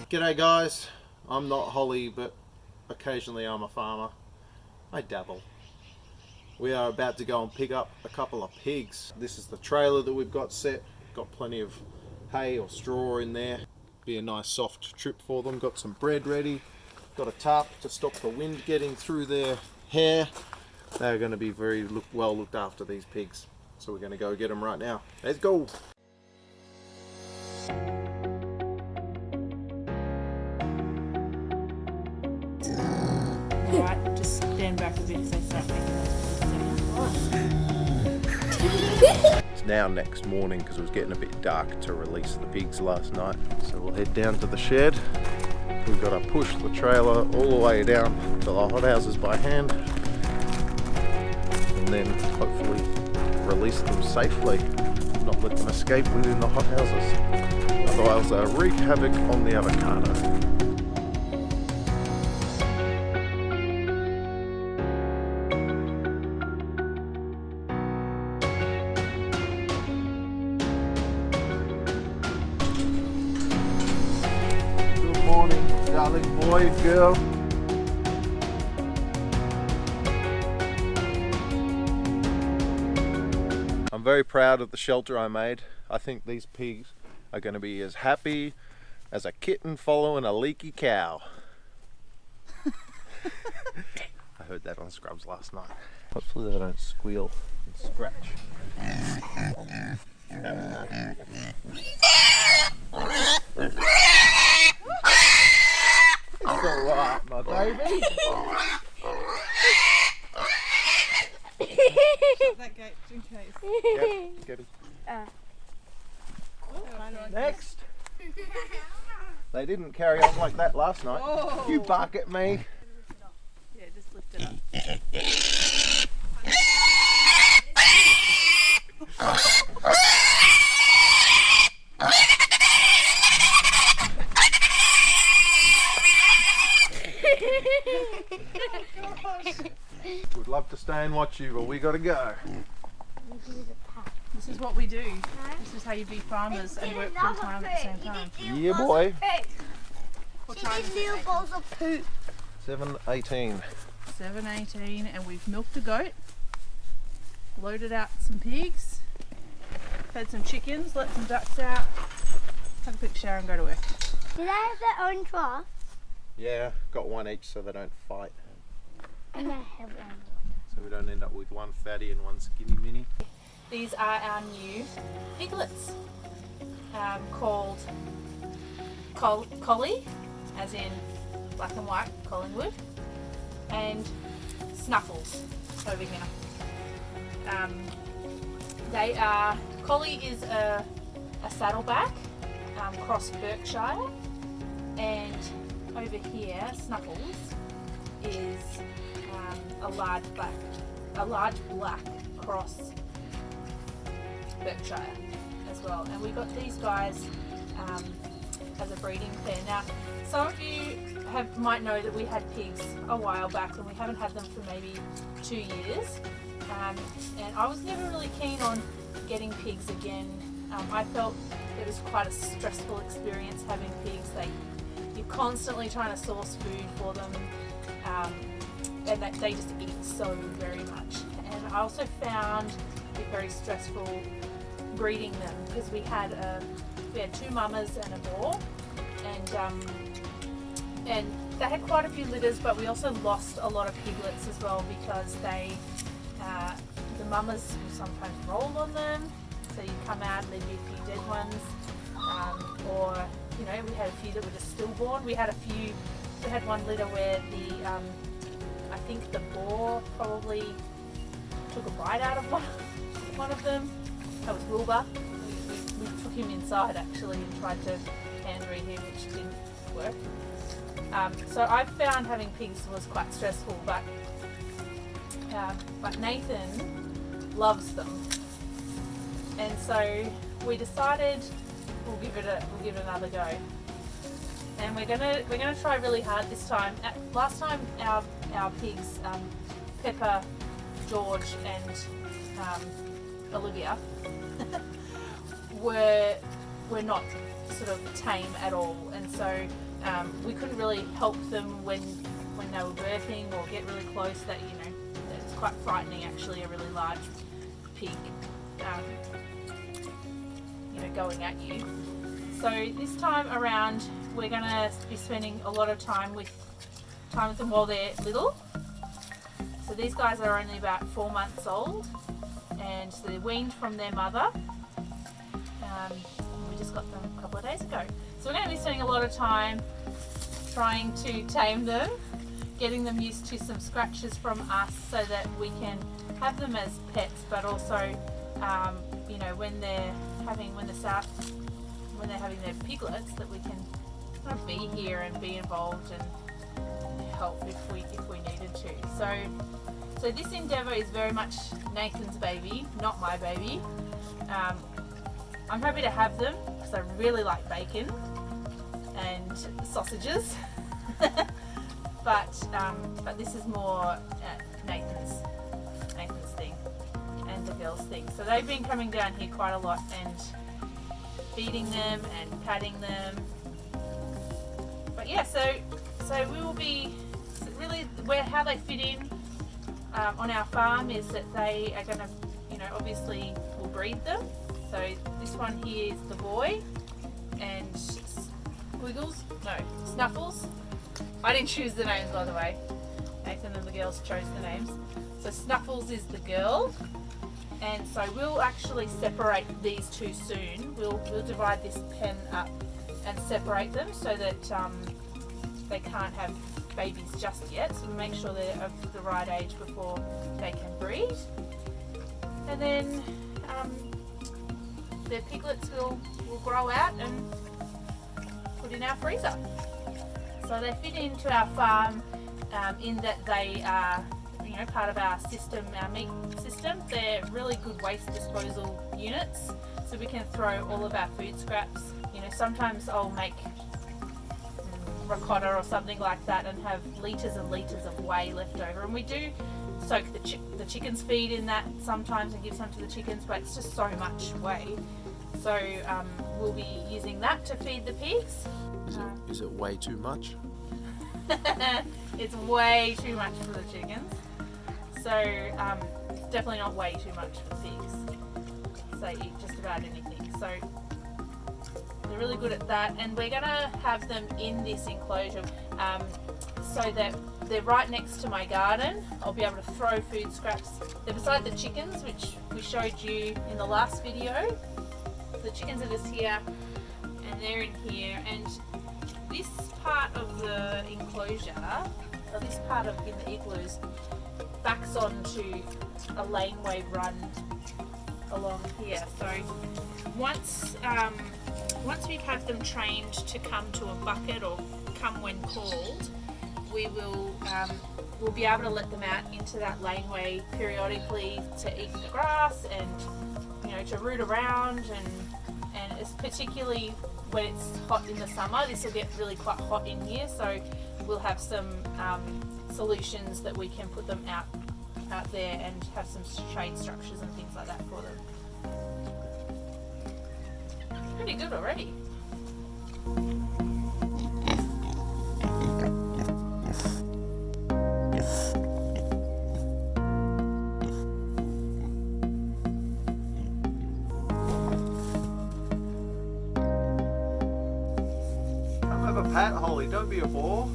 G'day guys, I'm not Holly, but occasionally I'm a farmer. I dabble. We are about to go and pick up a couple of pigs. This is the trailer that we've got set. Got plenty of hay or straw in there. Be a nice soft trip for them. Got some bread ready. Got a tarp to stop the wind getting through their hair. They're going to be very well looked after, these pigs. So we're going to go get them right now. Let's go! Alright, just stand back a bit so they start making It's now next morning because it was getting a bit dark to release the pigs last night. So we'll head down to the shed. We've got to push the trailer all the way down to the hothouses by hand. And then hopefully release them safely. Not let them escape within the hothouses. Otherwise they'll wreak havoc on the avocado. Darling boy, girl. I'm very proud of the shelter I made. I think these pigs are going to be as happy as a kitten following a leaky cow. I heard that on Scrubs last night. Hopefully they don't squeal and scratch. It's alright, my baby. Shut that gate in case. Yep, get him. Next. They didn't carry on like that last night. Whoa. You bark at me. Yeah, just lift it up. Would love to stay and watch you, but we gotta go. This is what we do. This is how you be farmers and work full time at the same time. Yeah, boy. What time is it? 7:18. 7:18, and we've milked a goat, loaded out some pigs, fed some chickens, let some ducks out, have a quick shower and go to work. Do they have their own trough? Yeah, got one each so they don't fight. And I have one. So we don't end up with one fatty and one skinny mini. These are our new piglets, called Collie, as in black and white Collingwood, and Snuffles over here. They are, Collie is a saddleback, cross Berkshire, and over here Snuffles is a large black cross Berkshire as well. And we got these guys as a breeding pair. Now, some of you might know that we had pigs a while back, and we haven't had them for maybe 2 years. And I was never really keen on getting pigs again. I felt it was quite a stressful experience having pigs. You're constantly trying to source food for them, and they just eat so very much. And I also found it very stressful breeding them, because we had 2 mamas and a boar, and they had quite a few litters, but we also lost a lot of piglets as well, because the mamas will sometimes roll on them, so you come out and there'd be a few dead ones, or we had a few that were just stillborn. We had one litter where I think the boar probably took a bite out of one of them. That was Wilbur. We took him inside actually and tried to hand read him, which didn't work. So I found having pigs was quite stressful, but Nathan loves them, and so we decided we'll give it another go. And and we're gonna try really hard this time. Last time our pigs, Pepper, George, and Olivia were not sort of tame at all, and so we couldn't really help them when they were birthing or get really close. That it's quite frightening actually, a really large pig going at you. So this time around we're gonna be spending a lot of time with them while they're little. So these guys are only about 4 months old, and so they're weaned from their mother. We just got them a couple of days ago. So we're going to be spending a lot of time trying to tame them, getting them used to some scratches from us so that we can have them as pets, but also when they're having their piglets, that we can kind of be here and be involved and help if we needed to. So this endeavour is very much Nathan's baby, not my baby. I'm happy to have them because I really like bacon and sausages, but this is more Nathan's thing and the girls' thing. So they've been coming down here quite a lot and feeding them and patting them. But yeah, so we will be really how they fit in on our farm is that they are going to, obviously we'll breed them. So this one here is the boy, and Snuffles. I didn't choose the names, by the way. Nathan and the girls chose the names. So Snuffles is the girl, and so we'll actually separate these two soon. We'll divide this pen up and separate them so that they can't have babies just yet. So we'll make sure they're of the right age before they can breed, and then their piglets will grow out and put in our freezer. So they fit into our farm in that they are, part of our system, our meat system. They're really good waste disposal units, so we can throw all of our food scraps. Sometimes I'll make ricotta or something like that and have litres and litres of whey left over, and we do soak the chickens' feed in that sometimes and give some to the chickens, but it's just so much whey. So we'll be using that to feed the pigs. Is it way too much? It's way too much for the chickens. So it's definitely not way too much for pigs. They eat just about anything. So they're really good at that, and we're gonna have them in this enclosure so that they're right next to my garden. I'll be able to throw food scraps. They're beside the chickens, which we showed you in the last video. The chickens are just here, and they're in here, and this part of the enclosure, or this part in the igloos, backs onto a laneway run along here. So once we've had them trained to come to a bucket or come when called, we'll be able to let them out into that laneway periodically to eat the grass and to root around, and it's particularly when it's hot in the summer. This will get really quite hot in here, so we'll have some solutions that we can put them out there and have some shade structures and things like that for them. It's pretty good already. Come have a pat, Holly. Don't be a bore.